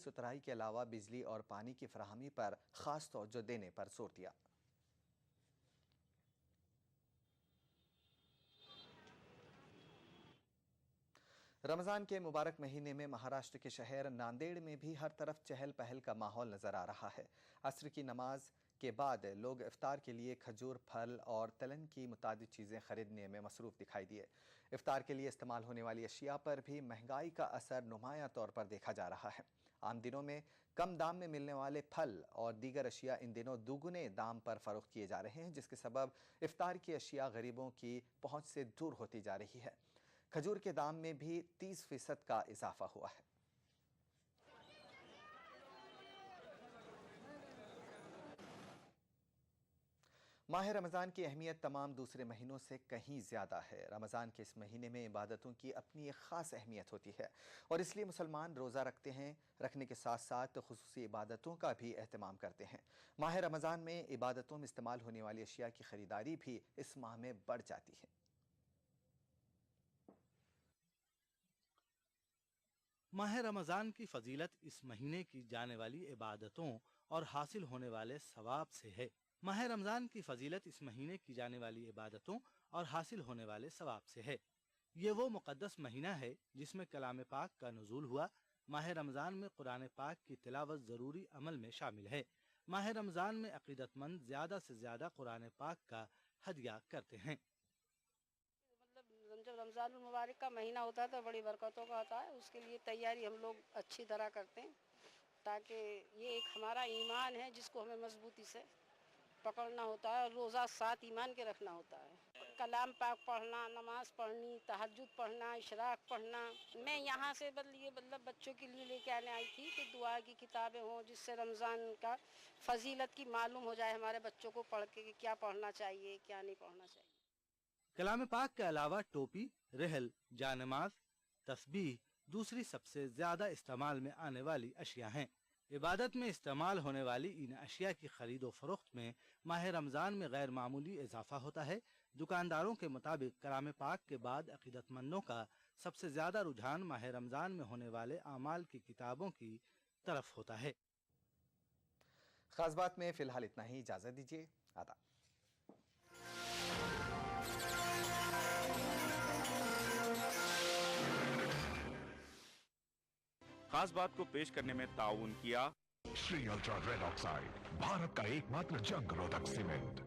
सुथराई के अलावा बिजली और पानी की फराहमी पर खास तवज्जो देने पर जोर दिया। रमजान के मुबारक महीने में महाराष्ट्र के शहर नांदेड़ में भी हर तरफ चहल पहल का माहौल नजर आ रहा है। असर की नमाज के बाद लोग इफ्तार के लिए खजूर, फल और तलन की मुतादिद चीज़ें खरीदने में मसरूफ़ दिखाई दिए। इफ्तार के लिए इस्तेमाल होने वाली अशिया पर भी महंगाई का असर नुमायां तौर पर देखा जा रहा है। आम दिनों में कम दाम में मिलने वाले फल और दीगर अशिया इन दिनों दुगुने दाम पर फरोख्त किए जा रहे हैं, जिसके सबब इफ्तार की अशिया गरीबों की पहुंच से दूर होती जा रही है। खजूर के दाम में भी 30% का इजाफा हुआ है। माह रमज़ान की अहमियत तमाम दूसरे महीनों से कहीं ज़्यादा है। रमज़ान के इस महीने में इबादतों की अपनी एक ख़ास अहमियत होती है और इसलिए मुसलमान रोज़ा रखते हैं। रखने के साथ साथ खुसूसी इबादतों का भी अहतमाम करते हैं। माह रमज़ान में इबादतों में इस्तेमाल होने वाली अशिया की ख़रीदारी भी इस माह में बढ़ जाती है। माह रमज़ान की फजीलत इस महीने की जाने वाली इबादतों और हासिल होने वाले सवाब से है। माह रमज़ान की फजीलत इस महीने की जाने वाली इबादतों और हासिल होने वाले सवाब से है। ये वो मुक़द्दस महीना है जिसमें कलाम पाक का नुज़ूल हुआ। माह रमज़ान में कुरान पाक की तिलावत ज़रूरी अमल में शामिल है। माह रमज़ान में अक़ीदतमंद ज़्यादा से ज़्यादा कुरान पाक का हदिया करते हैं। मतलब जब रमज़ान मुबारक का महीना होता है तो बड़ी बरकतों का होता है। उसके लिए तैयारी हम लोग अच्छी तरह करते हैं ताकि ये एक हमारा ईमान है जिसको हमें मजबूती से पकड़ना होता है और रोज़ा साथ ईमान के रखना होता है। कलाम पाक पढ़ना, नमाज पढ़नी, तहज्जुद पढ़ना, इशराक पढ़ना। मैं यहाँ से मतलब बच्चों के लिए लेके आने आई थी कि दुआ की किताबें हों जिससे रमज़ान का फजीलत की मालूम हो जाए हमारे बच्चों को पढ़ के कि क्या पढ़ना चाहिए क्या नहीं पढ़ना चाहिए। कलाम पाक के अलावा टोपी, रहल, जानमाज, तस्बीह दूसरी सबसे ज्यादा इस्तेमाल में आने वाली अशिया हैं। इबादत में इस्तेमाल होने वाली इन अशिया की खरीदो फरोख्त में माह रमज़ान में गैर मामूली इजाफा होता है। दुकानदारों के मुताबिक कलाम पाक के बाद अकीदतमंदों का सबसे ज्यादा रुझान माह रमज़ान में होने वाले आमाल की किताबों की तरफ होता है। खास बात में फिलहाल इतना ही। इजाजत दीजिए। आदाब। खास बात को पेश करने में ताउन किया Shri ultra red oxide, Bharat का एकमात्र जंग रोधक सीमेंट।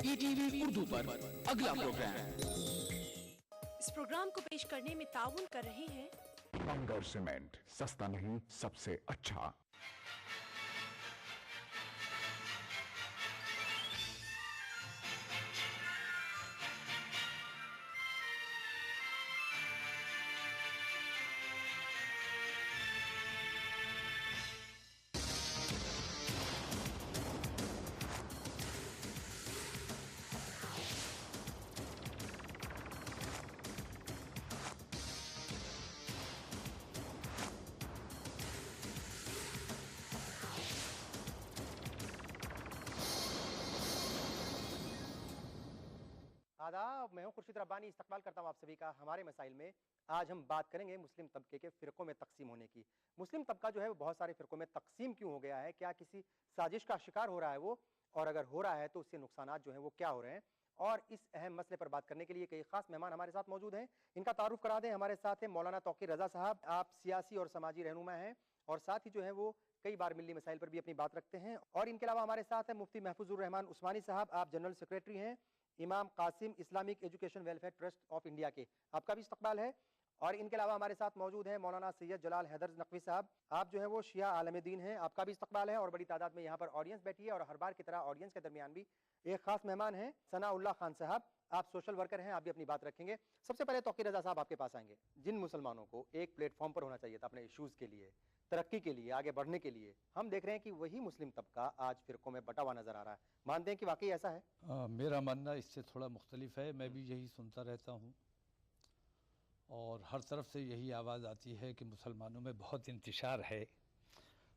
ईटीवी उर्दू पर अगला प्रोग्राम। इस प्रोग्राम को पेश करने में ताउन कर रहे हैं बंगर सीमेंट, सस्ता नहीं सबसे अच्छा। आदाब, मैं हूं खुर्शीद रब्बानी। इस्तकबाल करता हूं आप सभी का हमारे मसाइल में। आज हम बात करेंगे मुस्लिम तबके के फ़िरक़ों में तकसीम होने की। मुस्लिम तबका जो है वो बहुत सारे फ़िरक़ों में तकसीम क्यों हो गया है, क्या किसी साजिश का शिकार हो रहा है वो, और अगर हो रहा है तो उससे नुकसानात जो हैं वो क्या हो रहे हैं। और इस अहम मसले पर बात करने के लिए कई खास मेहमान हमारे साथ मौजूद हैं। इनका तारुफ करा दें। हमारे साथ हैं मौलाना तौक़ीर रज़ा साहब। आप सियासी और समाजी रहनुमा हैं और साथ ही जो है वो कई बार मिली मसाइल पर भी अपनी बात रखते हैं। और इनके अलावा हमारे साथ है मुफ्ती महफूजुर रहमान उस्मानी साहब। आप जनरल सेक्रेटरी हैं Imam Qasim Islamic education welfare trust of India के। आपका भी इस्तकबाल है। और इनके अलावा हमारे साथ मौजूद हैं मौलाना सैयद जलाल हैदर नकवी साहब। आप जो है वो शिया आलम दीन हैं। आपका भी इस्तकबाल है और बड़ी तादाद में यहाँ पर ऑडियंस बैठी है। और हर बार की तरह ऑडियंस के दरमियान भी एक खास मेहमान हैं सनाउल्लाह खान साहब। आप सोशल वर्कर हैं, आप भी अपनी बात रखेंगे। सबसे पहले तौक़ीर रज़ा साहब आपके पास आएंगे। जिन मुसलमानों को एक प्लेटफॉर्म पर होना चाहिए था अपने इशूज़ के लिए, तरक्की के लिए, आगे बढ़ने के लिए, हम देख रहे हैं कि वही मुस्लिम तबका आज फ़िरक़ों में बटा हुआ नजर आ रहा है। मानते हैं कि वाकई ऐसा है? मेरा मानना इससे थोड़ा मुख्तलिफ है। मैं भी यही सुनता रहता हूँ और हर तरफ से यही आवाज़ आती है कि मुसलमानों में बहुत इंतशार है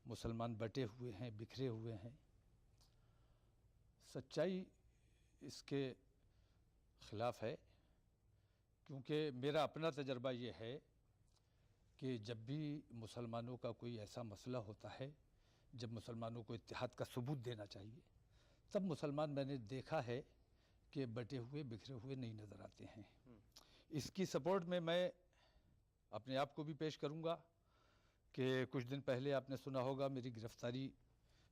मुसलमान बटे हुए हैं, बिखरे हुए हैं। सच्चाई इसके ख़िलाफ़ है, क्योंकि मेरा अपना तजर्बा ये है कि जब भी मुसलमानों का कोई ऐसा मसला होता है, जब मुसलमानों को इत्तेहाद का सबूत देना चाहिए, तब मुसलमान मैंने देखा है कि बटे हुए बिखरे हुए नहीं नज़र आते हैं। इसकी सपोर्ट में मैं अपने आप को भी पेश करूंगा कि कुछ दिन पहले आपने सुना होगा मेरी गिरफ्तारी,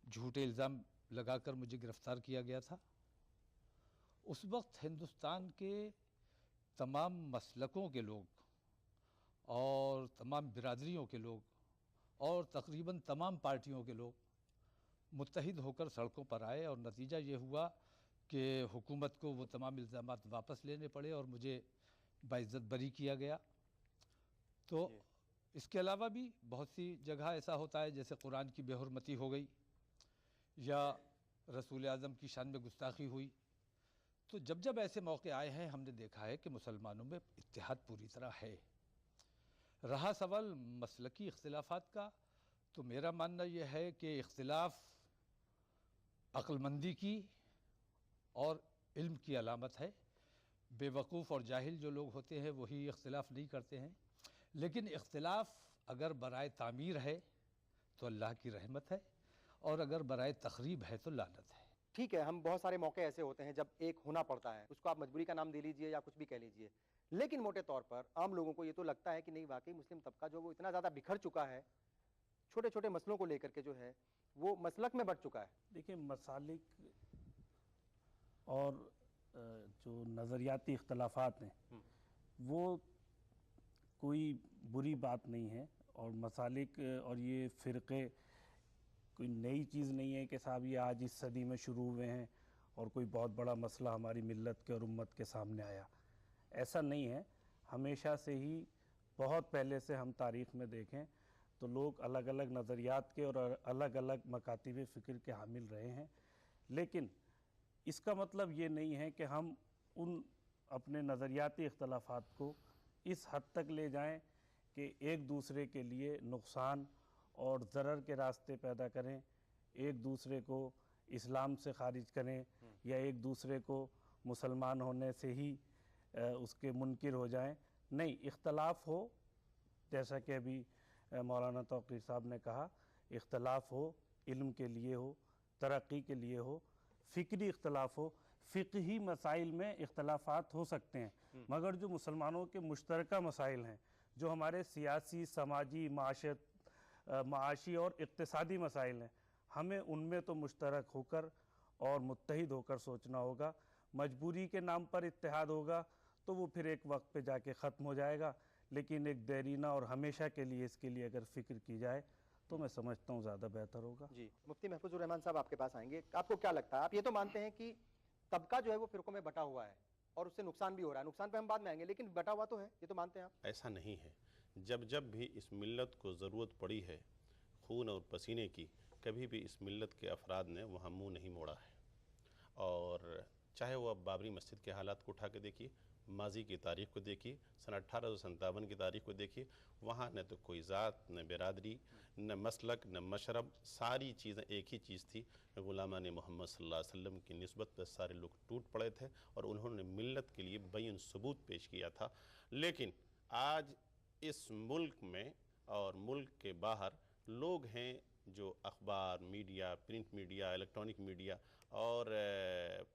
झूठे इल्ज़ाम लगाकर मुझे गिरफ़्तार किया गया था। उस वक्त हिंदुस्तान के तमाम मसलकों के लोग और तमाम बिरादरियों के लोग और तकरीबन तमाम पार्टियों के लोग मुत्तहिद होकर सड़कों पर आए और नतीजा ये हुआ कि हुकूमत को वो तमाम इल्ज़ामात वापस लेने पड़े और मुझे बाइज़्ज़त बरी किया गया। तो इसके अलावा भी बहुत सी जगह ऐसा होता है, जैसे कुरान की बेहुरमती हो गई या रसूल आज़म की शान में गुस्ताखी हुई। तो जब जब ऐसे मौके आए हैं, हमने देखा है कि मुसलमानों में इत्तेहाद पूरी तरह है। रहा सवाल मसलकी इख्तिलाफ़ात का, तो मेरा मानना यह है कि इख्तिलाफ़ अक्लमंदी की और इल्म की अलामत है। बेवकूफ़ और जाहिल जो लोग होते हैं वही इख्तिलाफ़ नहीं करते हैं, लेकिन इख्तिलाफ़ अगर बराए तामीर है तो अल्लाह की रहमत है, और अगर बराए तखरीब है तो लानत है। ठीक है, हम बहुत सारे मौके ऐसे होते हैं जब एक होना पड़ता है, उसको आप मजबूरी का नाम दे लीजिए या कुछ भी कह लीजिए, लेकिन मोटे तौर पर आम लोगों को ये तो लगता है कि नहीं, वाकई मुस्लिम तबका जो वो इतना ज़्यादा बिखर चुका है, छोटे छोटे मसलों को लेकर के जो है वो मसलक में बढ़ चुका है। देखिए, मसालिक और जो नज़रियाती इख्तलाफात हैं वो कोई बुरी बात नहीं है, और मसालिक और ये फ़िरक़े कोई नई चीज़ नहीं है कि साहब ये आज इस सदी में शुरू हुए हैं और कोई बहुत बड़ा मसला हमारी मिल्लत के और उम्मत के सामने आया। ऐसा नहीं है, हमेशा से ही बहुत पहले से हम तारीख़ में देखें तो लोग अलग अलग नज़रियात के और अलग अलग मकातिब फ़िक्र के हामिल रहे हैं। लेकिन इसका मतलब ये नहीं है कि हम उन अपने नज़रियाती इख्तलाफात को इस हद तक ले जाएं कि एक दूसरे के लिए नुकसान और ज़रर के रास्ते पैदा करें, एक दूसरे को इस्लाम से ख़ारिज करें या एक दूसरे को मुसलमान होने से ही उसके मुनकिर हो जाएं। नहीं, इख्तलाफ हो, जैसा कि अभी मौलाना तौक़ीर साहब ने कहा, इख्तलाफ हो इल्म के लिए हो, तरक्की के लिए हो, फ़िक्री इख्तलाफ हो। फ़िक़ही मसाइल में इख्तलाफात हो सकते हैं, मगर जो मुसलमानों के मुश्तरका मसाइल हैं, जो हमारे सियासी, समाजी, माशी और इक़्तिसादी मसाइल हैं, हमें उनमें तो मुश्तरक होकर और मुत्तहिद होकर सोचना होगा। मजबूरी के नाम पर इत्तेहाद होगा तो वो फिर एक वक्त पे जाके ख़त्म हो जाएगा, लेकिन एक देरीना और हमेशा के लिए इसके लिए अगर फ़िक्र की जाए तो मैं समझता हूँ ज़्यादा बेहतर होगा। जी, मुफ्ती महफूजुर रहमान साहब आपके पास आएंगे। आपको क्या लगता है, आप ये तो मानते हैं कि तबका जो है वो फ़िरक़ों में बटा हुआ है और उससे नुकसान भी हो रहा है, नुकसान पे हम बाद में आएंगे, लेकिन बटा हुआ तो है, ये तो मानते हैं आप? ऐसा नहीं है। जब जब भी इस मिल्लत को ज़रूरत पड़ी है खून और पसीने की, कभी भी इस मिल्लत के अफराद ने वहाँ मुँह नहीं मोड़ा है। और चाहे वो अब बाबरी मस्जिद के हालात को उठा के देखिए, माजी की तारीख़ को देखिए, सन 1857 की तारीख़ को देखिए, वहाँ न तो कोई ज़ात, न बिरादरी, न मसलक, न मशरब, सारी चीज़ें एक ही चीज़ थी। ग़ुलामान मोहम्मद सल्लल्लाहु अलैहि वसल्लम की निस्बत पर सारे लोग टूट पड़े थे और उन्होंने मिल्लत के लिए बैन सबूत पेश किया था। लेकिन आज इस मुल्क में और मुल्क के बाहर लोग हैं जो अखबार, media, print media, electronic media और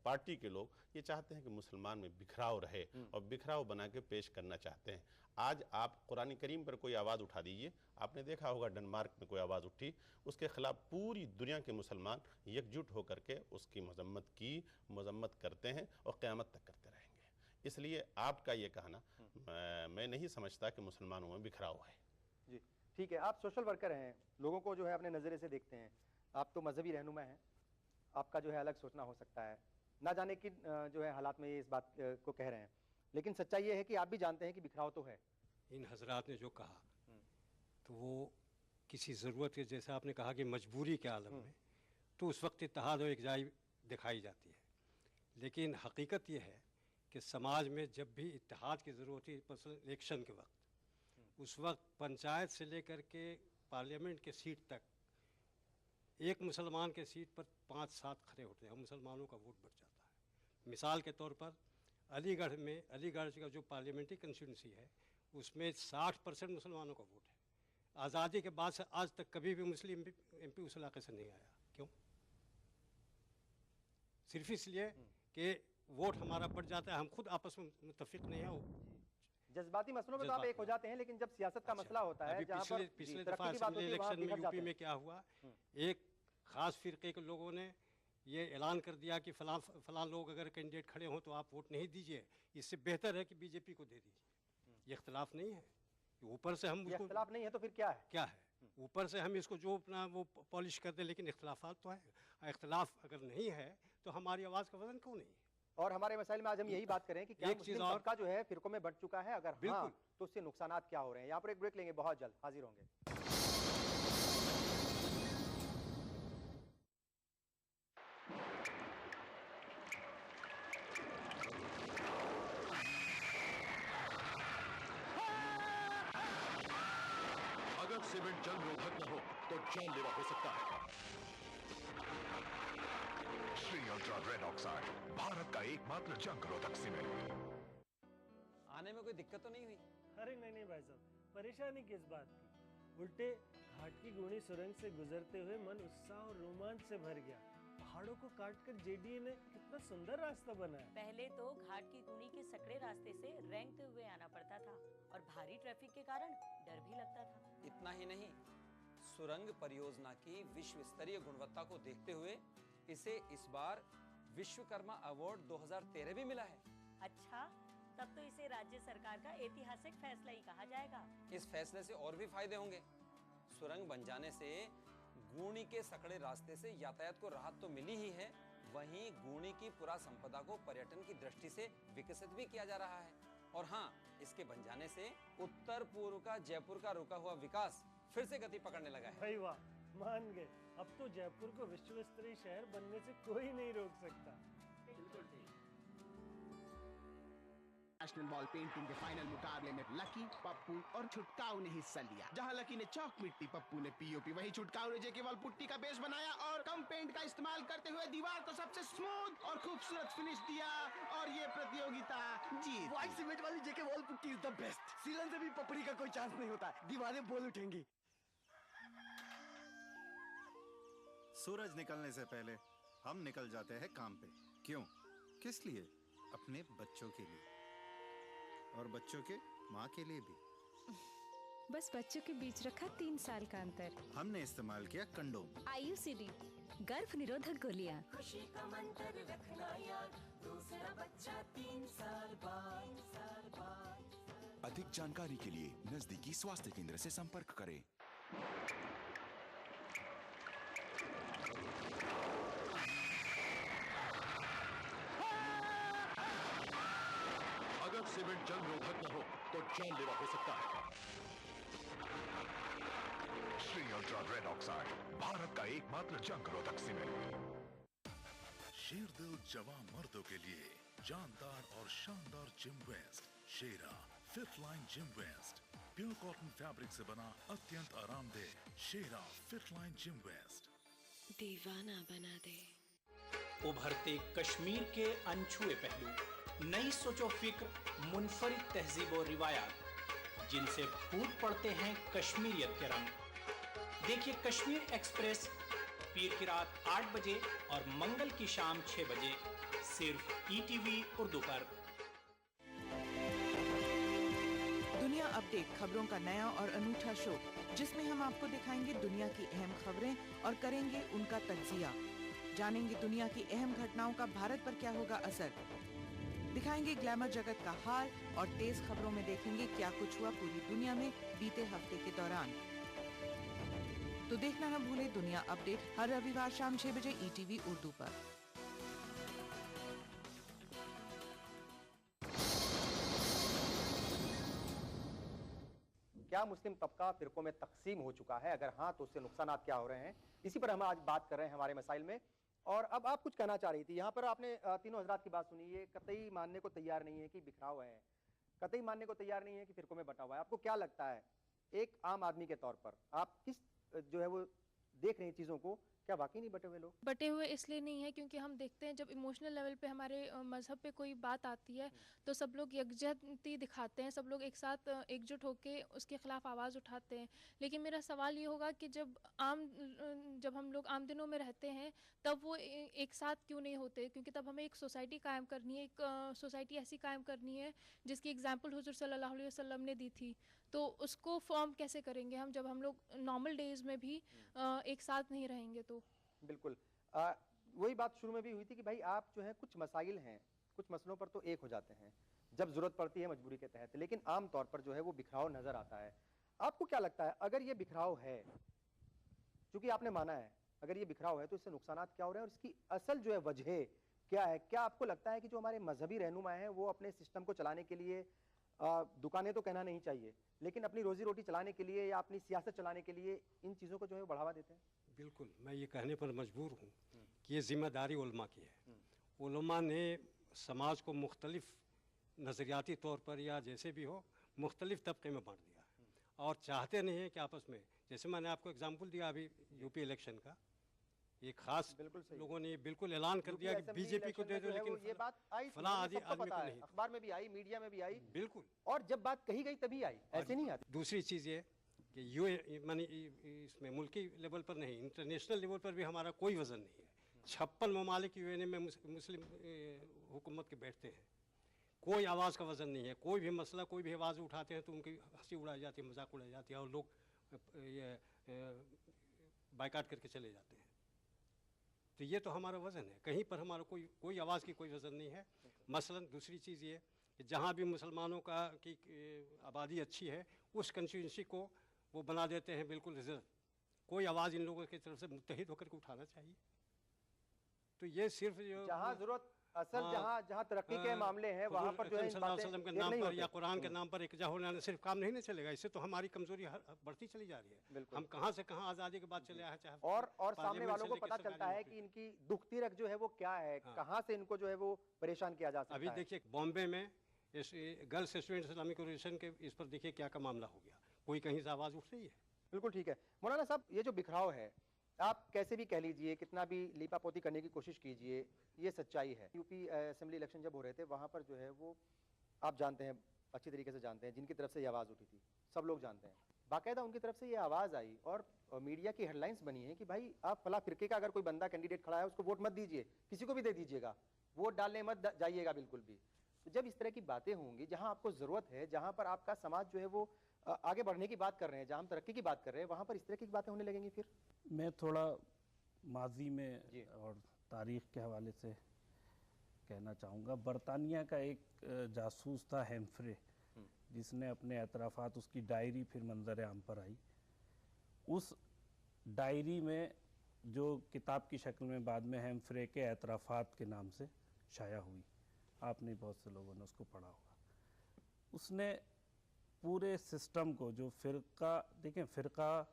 पार्टी के लोग ये चाहते हैं कि मुसलमान में बिखराव रहे और बिखराव बना के पेश करना चाहते हैं। आज आप कुरान करीम पर कोई आवाज़ उठा दीजिए, आपने देखा होगा डेनमार्क में कोई आवाज़ उठी, उसके ख़िलाफ़ पूरी दुनिया के मुसलमान एकजुट होकर के उसकी मजम्मत करते हैं और क़यामत तक करते रहेंगे। इसलिए आपका ये कहना मैं नहीं समझता कि मुसलमानों में बिखराव है। जी, ठीक है, आप सोशल वर्कर हैं, लोगों को जो है अपने नज़रिए से देखते हैं, आप तो मजहबी रहनुमा हैं, आपका जो है अलग सोचना हो सकता है, ना जाने कि जो है हालात में ये इस बात को कह रहे हैं, लेकिन सच्चाई ये है कि आप भी जानते हैं कि बिखराव तो है। इन हजरात ने जो कहा तो वो किसी ज़रूरत के, जैसा आपने कहा कि मजबूरी के आलम में, तो उस वक्त इत्तेहाद और एकजाई दिखाई जाती है। लेकिन हकीकत ये है कि समाज में जब भी इत्तेहाद की ज़रूरत थी, मसलन इलेक्शन के वक्त, उस वक्त पंचायत से लेकर के पार्लियामेंट के सीट तक एक मुसलमान के सीट पर 5-7 खड़े होते हैं और मुसलमानों का वोट बढ़ जाता है। मिसाल के तौर पर अलीगढ़ का जो पार्लियामेंट्री कंस्टिट्यूंसी है उसमें 60% मुसलमानों का वोट है। आज़ादी के बाद से आज तक कभी भी मुस्लिम MP उस इलाके से नहीं आया। क्यों? सिर्फ इसलिए कि वोट हमारा बढ़ जाता है, हम खुद आपस में मुत्तफिक नहीं है। जज्बाती मसलों में तो आप एक हो जाते हैं, लेकिन जब सियासत का मसला होता है, जहाँ पर पिछले दफा असेंबली इलेक्शन में यूपी में क्या हुआ, एक खास फिरके के लोगों ने ये ऐलान कर दिया कि फलां लोग अगर कैंडिडेट खड़े हों तो आप वोट नहीं दीजिए, इससे बेहतर है कि बीजेपी को दे दीजिए। ये इख्तलाफ नहीं है, ऊपर से हम इख्तलाफ नहीं है तो फिर क्या है? क्या है? ऊपर से हम इसको जो अपना वो पॉलिश कर दे, लेकिन इख्तलाफात तो है। इख्तलाफ अगर नहीं है तो हमारी आवाज़ का वजन क्यों नहीं? और हमारे मसाइल में आज हम यही बात करें कि क्या मुस्लिम तबका जो है फिरकों में बढ़ चुका है, अगर हाँ तो उससे नुकसानात क्या हो रहे हैं। यहाँ पर एक ब्रेक लेंगे, बहुत जल्द हाजिर होंगे। अगर सीमेंट जंग रोधक न हो तो जानलेवा हो सकता है। Shri ultra red oxide, Bharat का एकमात्र जंग रोधक सीमेंट। आने में कोई दिक्कत तो नहीं हुई? अरे नहीं भाई साहब, परेशानी किस बात की। उल्टे घाट की गूढ़ी सुरंग से गुजरते हुए मन उत्साह और रोमांच से भर गया। पहाड़ों को काटकर JDA ने कितना सुंदर रास्ता बनाया। पहले तो घाट की गूढ़ी के सकड़े रास्ते से रेंगते हुए आना पड़ता था और भारी ट्रैफिक के कारण डर भी लगता था। इतना ही नहीं, सुरंग परियोजना की विश्व स्तरीय गुणवत्ता को देखते हुए इसे इस बार विश्वकर्मा अवार्ड 2013 भी मिला है। अच्छा, तब तो इसे राज्य सरकार का ऐतिहासिक फैसला ही कहा जाएगा। इस फैसले से और भी फायदे होंगे। सुरंग बन जाने से गूणी के सकड़े रास्ते से यातायात को राहत तो मिली ही है, वहीं गूणी की पुरा संपदा को पर्यटन की दृष्टि से विकसित भी किया जा रहा है। और हाँ, इसके बन जाने से उत्तर पूर्व का जयपुर का रुका हुआ विकास फिर से गति पकड़ने लगा है। भाई वाह, मान गए। अब तो जयपुर को विश्व स्तरीय शहर बनने से कोई नहीं रोक सकता। बिल्कुल ठीक। नेशनल वॉल पेंटिंग के फाइनल मुकाबले में लकी, पप्पू और छुटकाऊ ने हिस्सा लिया। जहां लकी ने चौक मिट्टी, पप्पू ने POP, वहीं छुटकाऊ ने जेके वॉल पुट्टी का बेस बनाया और कम पेंट का इस्तेमाल करते हुए दीवार को सबसे स्मूथ और खूबसूरत फिनिश दिया और ये प्रतियोगिता जीत। व्हाइट सीमेंट वाली JK wall putty is the best. सीलन से भी पपड़ी का कोई चांस नहीं होता, दीवारें बोल उठेंगी। सूरज निकलने से पहले हम निकल जाते हैं काम पे। क्यों? किस लिए? अपने बच्चों के लिए और बच्चों के माँ के लिए भी। बस बच्चों के बीच रखा 3 साल का अंतर। हमने इस्तेमाल किया कंडोम। IUCD गर्भ निरोधक गोलियां। खुशी का मंत्र रखना याद, दूसरा बच्चा 3 साल बाद। अधिक जानकारी के लिए नजदीकी स्वास्थ्य केंद्र से संपर्क करें। अगर सीमेंट जंग रोधक न हो तो जानलेवा हो सकता है। Shri ultra red oxide, Bharat का एकमात्र जंग रोधक सीमेंट। शेरदिल जवान मर्दों के लिए जानदार और शानदार gym vest, Shera 5th line gym vest, pure cotton fabric से बना अत्यंत आरामदेह शेरा 5th लाइन जिम वेस्ट दीवाना बना दे। उभरते कश्मीर के अनछुए पहलू, नई सोचो फिक्र, मुनफरिद तहजीब और रिवायात जिनसे फूट पड़ते हैं कश्मीरियत के रंग। देखिए कश्मीर एक्सप्रेस पीर की रात 8 बजे और मंगल की शाम 6 बजे सिर्फ ETV उर्दू पर। दुनिया अपडेट, खबरों का नया और अनूठा शो जिसमें हम आपको दिखाएंगे दुनिया की अहम खबरें और करेंगे उनका तज्जिया। जानेंगे दुनिया की अहम घटनाओं का भारत पर क्या होगा असर। दिखाएंगे ग्लैमर जगत का हाल और तेज खबरों में देखेंगे क्या कुछ हुआ पूरी दुनिया में बीते हफ्ते के दौरान। तो देखना न भूले दुनिया अपडेट हर रविवार शाम 6 बजे ETV उर्दू पर। क्या मुस्लिम तबका फिरकों में तकसीम हो चुका है? अगर हाँ तो उससे नुकसानात क्या हो रहे हैं? इसी पर हम आज बात कर रहे हैं हमारे मसाइल में। और अब आप कुछ कहना चाह रही थी। यहाँ पर आपने तीनों हजरात की बात सुनी। ये कतई मानने को तैयार नहीं है कि बिखराव है, कतई मानने को तैयार नहीं है कि फिरकों में बटा हुआ है। आपको क्या लगता है एक आम आदमी के तौर पर, आप किस जो है वो देख रहे हैं चीज़ों को, क्या वाकई नहीं बटे हुए लोग? बटे हुए इसलिए नहीं है क्योंकि हम देखते हैं जब इमोशनल लेवल पे हमारे मज़हब पे कोई बात आती है तो सब लोग यकजहती दिखाते हैं, सब लोग एक साथ एकजुट होके उसके ख़िलाफ़ आवाज़ उठाते हैं। लेकिन मेरा सवाल ये होगा कि जब हम लोग आम दिनों में रहते हैं तब वो एक साथ क्यों नहीं होते? क्योंकि तब हमें एक सोसाइटी कायम करनी है, एक सोसाइटी ऐसी कायम करनी है जिसकी एग्जाम्पल हुज़ूर सल्लल्लाहु अलैहि वसल्लम ने दी थी। तो उसको फॉर्म कैसे करेंगे हम जब हम लोग नॉर्मल डेज़ में भी एक साथ नहीं रहेंगे तो? बिल्कुल। वही बात शुरू में भी हुई थी कि भाई आप जो है कुछ मसाइल हैं, कुछ मसलों पर तो एक हो जाते हैं जब ज़रूरत पड़ती है मजबूरी के तहत, लेकिन आम तौर पर जो है वो बिखराव नज़र आता है। आपको क्या लगता है अगर ये बिखराव है, चूंकि आपने माना है अगर ये बिखराव है तो इससे नुकसानात क्या हो रहे हैं और इसकी असल जो है वजह क्या है? क्या आपको लगता है कि जो हमारे मजहबी रहनुमा हैं वो अपने सिस्टम को चलाने के लिए दुकानें तो कहना नहीं चाहिए, लेकिन अपनी रोजी रोटी चलाने के लिए या अपनी सियासत चलाने के लिए इन चीज़ों को जो है बढ़ावा देते हैं? बिल्कुल, मैं ये कहने पर मजबूर हूँ कि ये जिम्मेदारी उलमा की है। उलमा ने समाज को मुख्तलिफ नज़रियाती तौर पर या जैसे भी हो मुख्तलिफ तबके में बांट दिया है और चाहते नहीं है कि आपस में, जैसे मैंने आपको एग्जाम्पल दिया अभी यूपी इलेक्शन का, एक खास लोगों ने बिल्कुल ऐलान कर दिया कि बीजेपी को दे दो, लेकिन ये बात आई फलां आदमी को नहीं। अखबार में भी आई, मीडिया में भी आई, बिल्कुल, और जब बात कही गई तभी आई, ऐसे नहीं आती। दूसरी चीज़ ये कि यू मानी इसमें मुल्की लेवल पर नहीं, इंटरनेशनल लेवल पर भी हमारा कोई वजन नहीं है। 56 ममालिक यूएनए में मुस्लिम हुकूमत के बैठते हैं, कोई आवाज़ का वजन नहीं है। कोई भी मसला, कोई भी आवाज़ उठाते हैं तो उनकी हंसी उड़ाई जाती है, मजाक उड़ाई जाती है और लोग ये बाइकाट करके चले जाते हैं। तो ये तो हमारा वज़न है, कहीं पर हमारा कोई आवाज़ की कोई वज़न नहीं है। मसलन दूसरी चीज़ ये कि जहाँ भी मुसलमानों की आबादी अच्छी है उस कंस्टिट्यूंसी को वो बना देते हैं बिल्कुल रिजर्व। कोई आवाज़ इन लोगों की तरफ से मुत्तहिद होकर के उठाना चाहिए। तो ये सिर्फ जो जहाँ ज़रूरत असल जहाँ तरक्की के मामले हैं वहाँ पर जो है वसल्लम के नाम पर या कुरान के नाम पर इकजा होना सिर्फ काम नहीं ना चलेगा। इससे तो हमारी कमजोरी बढ़ती चली जा रही है। हम कहाँ से कहाँ आज़ादी के बाद चले आए, चाहे और सामने वालों को पता चलता है कि इनकी दुखती रख जो है वो क्या है, कहाँ से इनको जो है वो परेशान किया जा सकता है। अभी देखिए बॉम्बे में इस गर्ल्स स्टूडेंट इस्लामिक ऑर्गेनाइजेशन के इस पर देखिए क्या का मामला हो गया, कोई कहीं से आवाज़ उठ रही है? बिल्कुल ठीक है। मौलाना साहब, ये जो बिखराव है आप कैसे भी कह लीजिए, कितना भी लीपापोती करने की कोशिश कीजिए, ये सच्चाई है। यूपी असेंबली इलेक्शन जब हो रहे थे वहाँ पर जो है वो आप जानते हैं, अच्छी तरीके से जानते हैं, जिनकी तरफ से ये आवाज़ उठी थी सब लोग जानते हैं, बाकायदा उनकी तरफ से ये आवाज़ आई और मीडिया की हेडलाइंस बनी है कि भाई आप फला फिरके का अगर कोई बंदा कैंडिडेट खड़ा है उसको वोट मत दीजिए, किसी को भी दे दीजिएगा, वोट डालने मत जाइएगा बिल्कुल भी। तो जब इस तरह की बातें होंगी, जहाँ आपको ज़रूरत है, जहाँ पर आपका समाज जो है वो आगे बढ़ने की बात कर रहे हैं, जहाँ हम तरक्की की बात कर रहे हैं, वहाँ पर इस तरह की बातें होने लगेंगी। फिर मैं थोड़ा माजी में और तारीख़ के हवाले से कहना चाहूँगा। बरतानिया का एक जासूस था हेम्फ्रे, जिसने अपने एतराफ़ात, उसकी डायरी फिर मंजर आम पर आई। उस डायरी में जो किताब की शक्ल में बाद में हेम्फ्रे के एतराफ़ात के नाम से शाया हुई, आपने बहुत से लोगों ने उसको पढ़ा होगा। उसने पूरे सिस्टम को, जो फ़िरका, देखें फ़िरका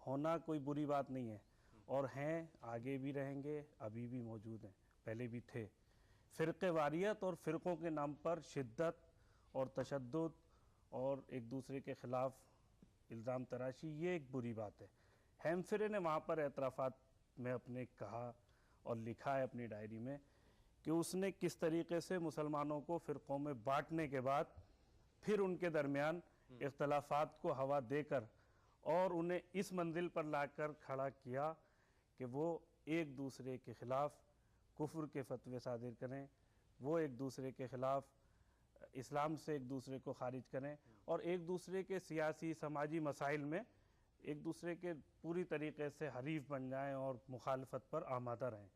होना कोई बुरी बात नहीं है और हैं, आगे भी रहेंगे, अभी भी मौजूद हैं, पहले भी थे। फ़िरक़े वारियत और फ़िरक़ों के नाम पर शिद्दत और तशद्दुद और एक दूसरे के ख़िलाफ़ इल्ज़ाम तराशी, ये एक बुरी बात है। हेम्फ्रे ने वहाँ पर एतराफ़ात में अपने कहा और लिखा है अपनी डायरी में कि उसने किस तरीके से मुसलमानों को फ़िरक़ों में बांटने के बाद फिर उनके दरमियान इख्तलाफात को हवा देकर और उन्हें इस मंजिल पर लाकर खड़ा किया कि वो एक दूसरे के ख़िलाफ़ कुफ्र के फतवे सादिर करें, वो एक दूसरे के ख़िलाफ़ इस्लाम से एक दूसरे को खारिज करें और एक दूसरे के सियासी समाजी मसाइल में एक दूसरे के पूरी तरीके से हरीफ बन जाएं और मुखालफत पर आमादा रहें।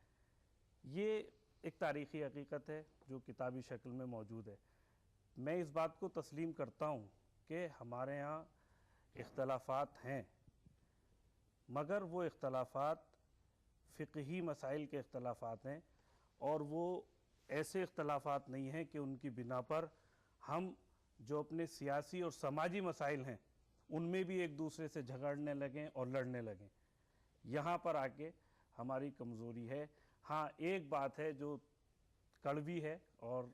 ये एक तारीख़ी हकीकत है जो किताबी शक्ल में मौजूद है। मैं इस बात को तस्लीम करता हूँ कि हमारे यहाँ इख्तलाफात हैं, मगर वो इख्तलाफात फ़िक़ही मसाइल के इख्तलाफात हैं और वो ऐसे इख्तलाफात नहीं हैं कि उनकी बिना पर हम जो अपने सियासी और समाजी मसाइल हैं उनमें भी एक दूसरे से झगड़ने लगें और लड़ने लगें। यहाँ पर आके हमारी कमज़ोरी है। हाँ, एक बात है जो कड़वी है और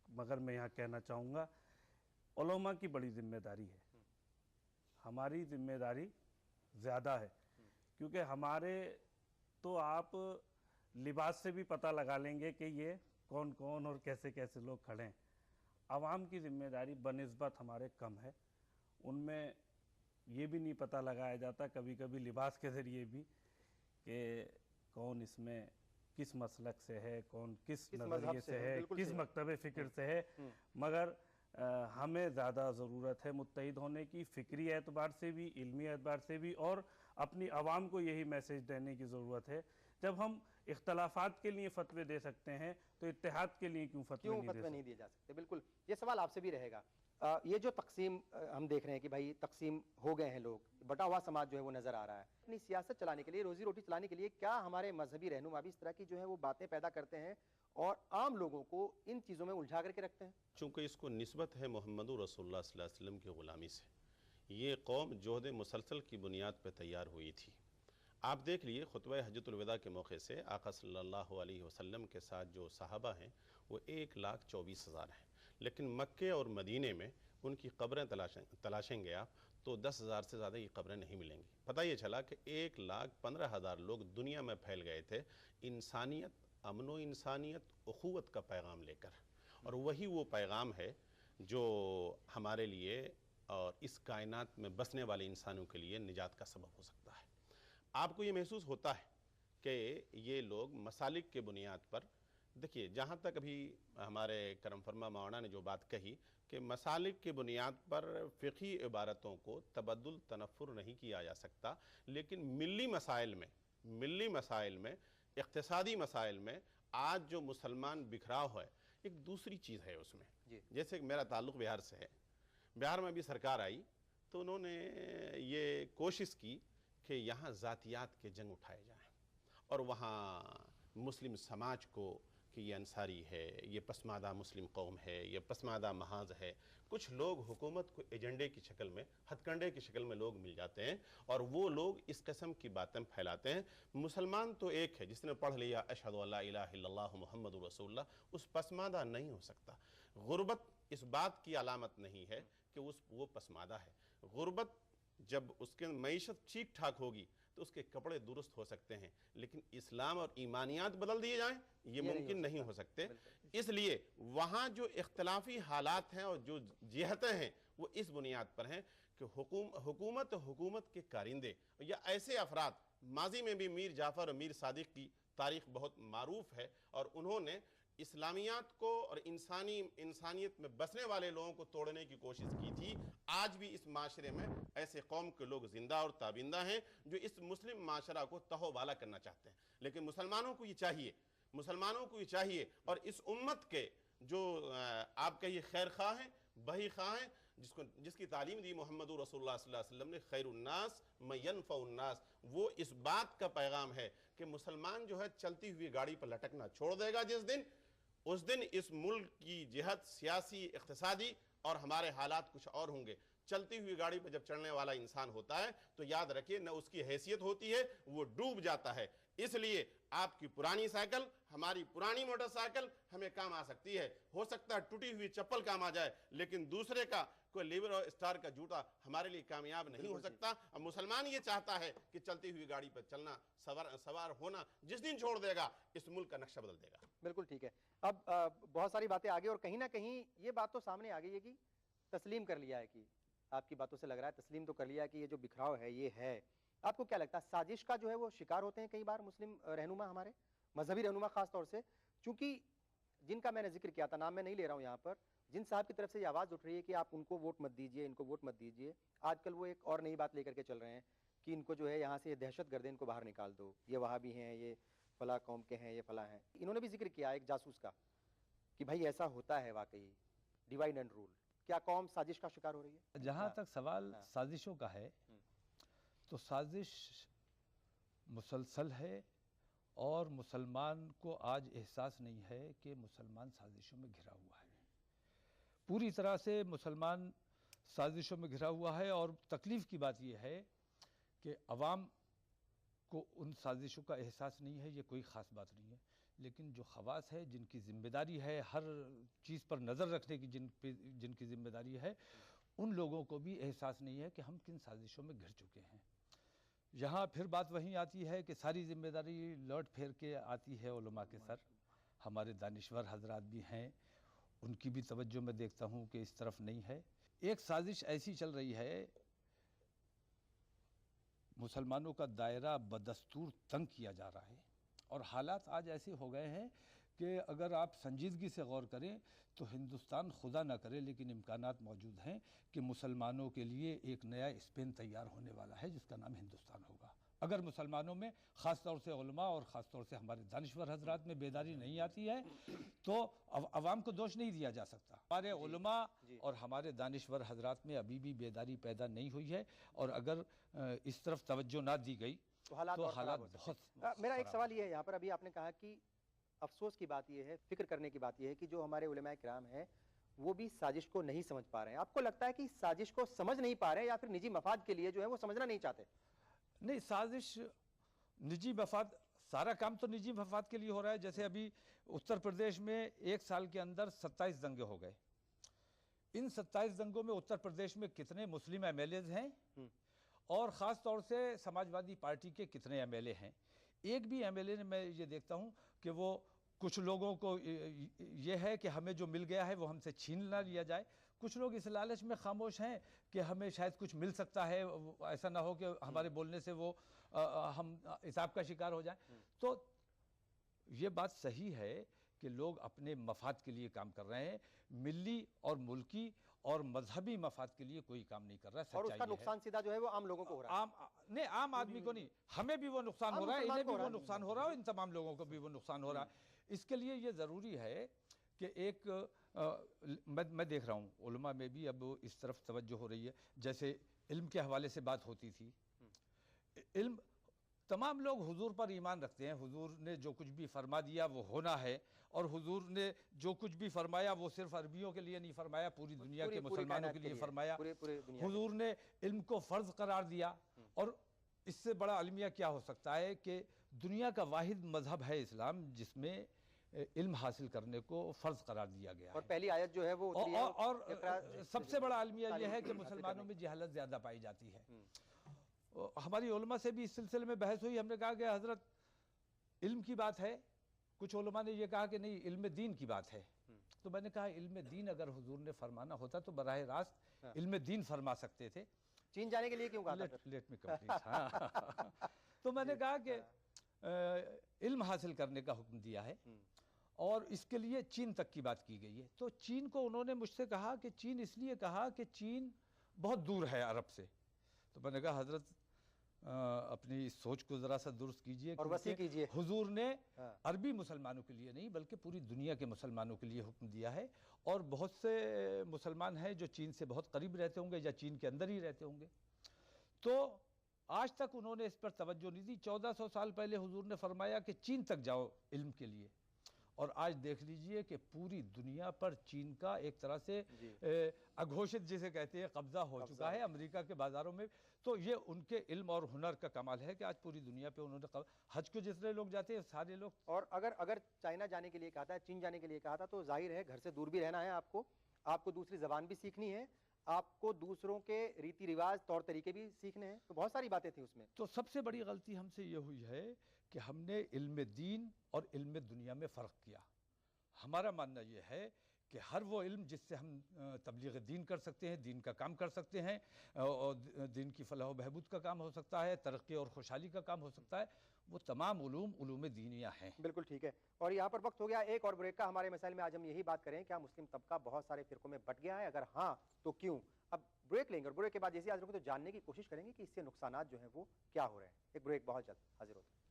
मगर मैं यहाँ कहना चाहूँगा, उलमा की बड़ी ज़िम्मेदारी है, हमारी ज़िम्मेदारी ज़्यादा है, क्योंकि हमारे तो आप लिबास से भी पता लगा लेंगे कि ये कौन कौन और कैसे कैसे लोग खड़े हैं। आवाम की जिम्मेदारी बनिस्बत हमारे कम है, उनमें ये भी नहीं पता लगाया जाता कभी कभी लिबास के ज़रिए भी कि कौन इसमें किस मसलक से है, कौन किस नज़रिए से है, किस मकतब फ़िक्र से है। मगर हमें ज़्यादा ज़रूरत है मुत्तहिद होने की, फ़िक्री एतबार से भी, इल्मी एतबार से भी, और अपनी आवाम को यही मैसेज देने की ज़रूरत है। जब हम इख्तलाफात के लिए फतवे दे सकते हैं तो इत्तेहाद के लिए क्यों फतवे नहीं दिए जा सकते। बिल्कुल, ये सवाल आपसे भी रहेगा। ये जो तकसीम हम देख रहे हैं कि भाई तकसीम हो गए हैं लोग, बटा हुआ समाज जो है वो नजर आ रहा है। अपनी सियासत चलाने के लिए, रोजी रोटी चलाने के लिए क्या हमारे मजहबी रहनुमा भी इस तरह की जो है वो बातें पैदा करते हैं और आम लोगों को इन चीज़ों में उलझा करके रखते हैं? चूँकि इसको निस्बत है मोहम्मद रसूलुल्लाह सल्लल्लाहु अलैहि वसल्लम की ग़ुलामी से, ये कौम जोहद मुसलसल की बुनियाद पर तैयार हुई थी। आप देख लिए खुतबा हज्जतुल विदा के मौके से आका सल्लल्लाहु अलैहि वसल्लम के साथ जो सहाबा हैं वो 1,24,000 हैं, लेकिन मक्के और मदीने में उनकी कब्रें तलाशेंगे आप तो 10,000 से ज़्यादा ये कब्रें नहीं मिलेंगी। पता ये चला कि 1,15,000 लोग दुनिया में फैल गए थे इंसानियत, अमनो इंसानियत, उखुवत का पैगाम लेकर, और वही वो पैगाम है जो हमारे लिए और इस कायनात में बसने वाले इंसानों के लिए निजात का सबब हो सकता है। आपको ये महसूस होता है कि ये लोग मसालिक के बुनियाद पर, देखिए जहाँ तक अभी हमारे करम फरमा मौलाना ने जो बात कही कि मसालिक के बुनियाद पर फ़िक़ही इबारतों को तबद्दुल तनफ़ुर नहीं किया जा सकता, लेकिन मिली मसाइल में इक़्तिसादी मसाइल में आज जो मुसलमान बिखराव है एक दूसरी चीज़ है उसमें। जैसे मेरा ताल्लुक़ बिहार से है, बिहार में भी सरकार आई तो उन्होंने ये कोशिश की कि यहाँ ज़ातियात के जंग उठाए जाएं और वहाँ मुस्लिम समाज को कि ये अंसारी है, ये पसमादा मुस्लिम कौम है, ये पसमादा महाज है। कुछ लोग हुकूमत को एजेंडे की शक्ल में, हथकंडे की शक्ल में लोग मिल जाते हैं और वो लोग इस किस्म की बातें फैलाते हैं। मुसलमान तो एक है जिसने पढ़ लिया अशहदु अल्ला इलाहा इल्लल्लाह मुहम्मदुर रसूलुल्लाह, उस पसमादा नहीं हो सकता। गुर्बत इस बात की अलामत नहीं है कि वो पसमादा है। गुर्बत जब उसके मईशत ठीक ठाक होगी तो उसके कपड़े दुरुस्त हो सकते हैं, लेकिन इस्लाम और ईमानियात बदल दिए जाएं ये मुमकिन नहीं हो सकते। इसलिए वहाँ जो इख्तलाफी हालात हैं और जो जिहतें हैं वो इस बुनियाद पर हैं कि हुकूमत के कारिंदे या ऐसे अफराद, माजी में भी मीर जाफ़र और मीर सादिक की तारीख़ बहुत मारूफ है और उन्होंने इस्लामियात को और इंसानियत में बसने वाले लोगों को तोड़ने की कोशिश की थी। आज भी इस माशरे में ऐसे कौम के लोग जिंदा और ताबिंदा हैं जो इस मुस्लिम माशरा को तहोबाला करना चाहते हैं, लेकिन मुसलमानों को ये चाहिए और इस उम्मत के जो आप कहिए खैर खा हैं, बही खा हैं, जिसकी तालीम दी मोहम्मद रसूलुल्लाह सल्लल्लाहु अलैहि वसल्लम ने, खैरुन्नास मयनफ़उन्नास, वो इस बात का पैगाम है कि मुसलमान जो है चलती हुई गाड़ी पर लटकना छोड़ देगा उस दिन इस मुल्क की जिहत सियासी, इक़्तिसादी और हमारे हालात कुछ और होंगे। चलती हुई गाड़ी पर जब चढ़ने वाला इंसान होता है तो याद रखिए न उसकी हैसियत होती है, वो डूब जाता है। इसलिए आपकी पुरानी साइकिल, हमारी पुरानी मोटरसाइकिल हमें काम आ सकती है, हो सकता है टूटी हुई चप्पल काम आ जाए, लेकिन दूसरे का कोई लीवर और स्टार का जूता हमारे लिए कामयाब नहीं हो सकता। अब मुसलमान ये चाहता है कि चलती हुई गाड़ी पर चलना, सवार होना जिस दिन छोड़ देगा इस मुल्क का नक्शा बदल देगा। बिल्कुल ठीक है। अब बहुत सारी बातें आगे और कहीं ना कहीं ये बात तो सामने आ गई है कि तस्लीम कर लिया है, कि आपकी बातों से लग रहा है तस्लीम तो कर लिया कि ये जो बिखराव है ये है। आपको क्या लगता है साजिश का जो है वो शिकार होते हैं कई बार मुस्लिम रहनुमा, हमारे मजहबी रहनुमा खास तौर से, चूंकि जिनका मैंने जिक्र किया था, नाम मैं नहीं ले रहा हूँ यहाँ पर, जिन साहब की तरफ से ये आवाज़ उठ रही है कि आप उनको वोट मत दीजिए, इनको वोट मत दीजिए, आजकल वो एक और नई बात लेकर के चल रहे हैं कि इनको जो है यहाँ से ये दहशतगर्द, इनको बाहर निकाल दो, ये वहाँ भी हैं, ये फला कौम के हैं, ये फला हैं। इन्होंने भी जिक्र किया एक जासूस का कि भाई ऐसा होता है वाकई, डिवाइड एंड रूल। क्या कौम साजिश का शिकार हो रही है? जहाँ तक सवाल साजिशों का है तो साजिश मुसलसल है और मुसलमान को आज एहसास नहीं है कि मुसलमान साजिशों में घिरा हुआ है। पूरी तरह से मुसलमान साजिशों में घिरा हुआ है और तकलीफ़ की बात यह है कि अवाम को उन साजिशों का एहसास नहीं है। ये कोई ख़ास बात नहीं है, लेकिन जो ख़वास है, जिनकी ज़िम्मेदारी है हर चीज़ पर नज़र रखने की, जिनकी ज़िम्मेदारी है, उन लोगों को भी एहसास नहीं है कि हम किन साजिशों में घिर चुके हैं। यहाँ फिर बात वहीं आती है कि सारी जिम्मेदारी लौट फेर के आती है उलमा के सर। हमारे दानिश्वर हजरात भी हैं, उनकी भी तवज्जो मैं देखता हूँ कि इस तरफ नहीं है। एक साजिश ऐसी चल रही है, मुसलमानों का दायरा बदस्तूर तंग किया जा रहा है और हालात आज ऐसे हो गए हैं कि अगर आप संजीदगी से गौर करें तो हिंदुस्तान खुदा ना करे लेकिन इम्कानात मौजूद हैं कि मुसलमानों के लिए एक नया स्पेन तैयार होने वाला है जिसका नाम हिंदुस्तान होगा। अगर मुसलमानों में ख़ास तौर से उलमा और ख़ास तौर से हमारे दानिश्वर हजरात में बेदारी नहीं आती है तो अवाम को दोष नहीं दिया जा सकता। हमारे उलमा और हमारे दानिश्वर हजरात में अभी भी बेदारी पैदा नहीं हुई है और अगर इस तरफ तवज्जो ना दी गई तो हालात बहुत। मेरा एक सवाल ये है यहाँ पर, अभी आपने कहा कि अफसोस की बात यह है, फिक्र करने की बात यह है कि जो हमारे उलमाए किराम हैं वो भी साजिश को नहीं समझ पा रहे हैं। आपको लगता है कि साजिश को समझ नहीं पा रहे हैं या फिर निजी मफाद के लिए जो है वो समझना नहीं चाहते? नहीं, साजिश निजी मफाद, सारा काम तो निजी मफाद के लिए हो रहा है। जैसे अभी उत्तर प्रदेश में 1 साल के अंदर 27 दंगे हो गए। इन 27 दंगों में उत्तर प्रदेश में कितने मुस्लिम एमएलएज हैं और ख़ास तौर से समाजवादी पार्टी के कितने एमएलए हैं? एक भी एमएलए ने, मैं ये देखता हूँ कि वो कुछ लोगों को ये है कि हमें जो मिल गया है वो हमसे छीन ना लिया जाए। कुछ लोग इस लालच में खामोश हैं कि हमें शायद कुछ मिल सकता है, ऐसा ना हो कि हमारे बोलने से वो हम हिसाब का शिकार हो जाए। तो ये बात सही है कि लोग अपने मफाद के लिए काम कर रहे हैं, मिली और मुल्की और मजहबी मफाद के लिए कोई काम नहीं कर रहा है। और उसका नुकसान सीधा जो है वो आम लोगों को हो रहा है। आम आदमी को नहीं, हमें भी वो नुकसान हो रहा है, इन्हें भी वो नुकसान हो रहा है, इन तमाम लोगों को भी वो नुकसान हो रहा है। इसके लिए ये ज़रूरी है कि एक मैं देख रहा हूँ उलमा में भी अब इस तरफ तवज्जो हो रही है। जैसे इल्म के हवाले से बात होती थी, इल्म, तमाम लोग हुजूर पर ईमान रखते हैं, हुजूर ने जो कुछ भी फरमा दिया वो होना है और हुजूर ने जो कुछ भी फरमाया वो सिर्फ अरबियों के लिए नहीं फरमाया, पूरी दुनिया के मुसलमानों के लिए फरमाया। हुजूर ने इल्म को फ़र्ज करार दिया और इससे बड़ा अलमिया क्या हो सकता है कि दुनिया का वाहिद मजहब है इस्लाम जिसमें इल्म हासिल करने को फ़र्ज करार दिया गया और पहली आयत जो है वो और सबसे बड़ा अलमिया यह है कि मुसलमानों में जहालत ज़्यादा पाई जाती है। हमारी उलमा से भी इस सिलसिले में बहस हुई। हमने कहा कि हज़रत इल्म की बात है, कुछ उलमा ने यह कहा कि नहीं इल्म दीन की बात है। तो मैंने कहा इल्म दीन अगर हुजूर ने फरमाना होता तो बराह रास्त इल्म दीन फरमा सकते थे। चीन जाने के लिए क्यों कहा? Let me complete. तो मैंने कहा कि इल्म हासिल करने का हुक्म दिया है और इसके लिए चीन तक की बात की गई है। तो चीन को उन्होंने मुझसे कहा कि चीन इसलिए कहा कि चीन बहुत दूर है अरब से। तो मैंने कहा हजरत अपनी सोच को ज़रा सा दुरुस्त कीजिए और वसी कीजिए। हुजूर ने अरबी मुसलमानों के लिए नहीं बल्कि पूरी दुनिया के मुसलमानों के लिए हुक्म दिया है और बहुत से मुसलमान हैं जो चीन से बहुत करीब रहते होंगे या चीन के अंदर ही रहते होंगे। तो आज तक उन्होंने इस पर तवज्जो नहीं दी। 1400 साल पहले हुजूर ने फरमाया कि चीन तक जाओ इल्म के लिए और आज देख लीजिए कि पूरी दुनिया पर चीन का एक तरह से अघोषित जिसे कहते हैं कब्जा हो चुका है अमेरिका के बाज़ारों में। तो ये उनके इल्म और हुनर का कमाल है कि आज पूरी दुनिया पे उन्होंने हज को जितने लोग जाते हैं सारे लोग। और अगर चाइना जाने के लिए कहा था, चीन जाने के लिए कहा था तो जाहिर है घर से दूर भी रहना है आपको दूसरी ज़बान भी सीखनी है, आपको दूसरों के रीति रिवाज तौर तरीके भी सीखने हैं। तो बहुत सारी बातें थी उसमें। तो सबसे बड़ी गलती हमसे ये हुई है कि हमने इल्म दीन और इल्म दुनिया में फ़र्क किया। हमारा मानना ये है कि हर वो इल्म जिससे हम तबलीग दीन कर सकते हैं, दीन का काम कर सकते हैं और दीन की फलाह व बहबूद का काम हो सकता है, तरक्की और खुशहाली का काम हो सकता है, वो तमाम उलूम दीनिया हैं। बिल्कुल ठीक है। और यहाँ पर वक्त हो गया एक और ब्रेक का। हमारे मसाइल में आज हम यही बात करें, क्या मुस्लिम तबका बहुत सारे फ़िरकों में बट गया है? अगर हाँ तो क्यों? अब ब्रेक लेंगे और ब्रेक के बाद जैसे आज तो जानने की कोशिश करेंगे कि इससे नुकसानात जो हैं वो क्या हो रहे हैं। एक ब्रेक बहुत जल्द हाजिर होता है।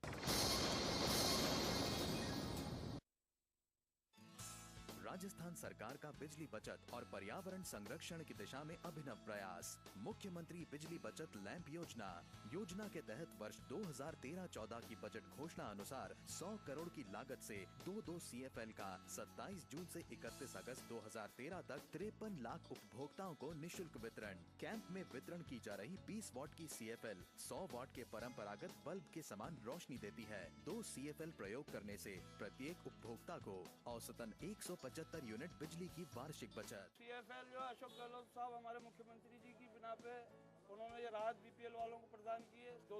राजस्थान सरकार का बिजली बचत और पर्यावरण संरक्षण की दिशा में अभिनव प्रयास मुख्यमंत्री बिजली बचत लैंप योजना के तहत वर्ष 2013-14 की बजट घोषणा अनुसार 100 करोड़ की लागत से 2 CFL का 27 जून से 31 अगस्त 2013 तक 53 लाख उपभोक्ताओं को निशुल्क वितरण। कैंप में वितरण की जा रही 20 वॉट की CFL 100 वॉट के परंपरागत बल्ब के समान रोशनी देती है। 2 CFL प्रयोग करने से प्रत्येक उपभोक्ता को औसतन 175 यूनिट बिजली की वार्षिक बचत। CFL जो अशोक गहलोत साहब हमारे मुख्यमंत्री जी की बिना पे उन्होंने ये राहत BPL वालों को प्रदान की है। 2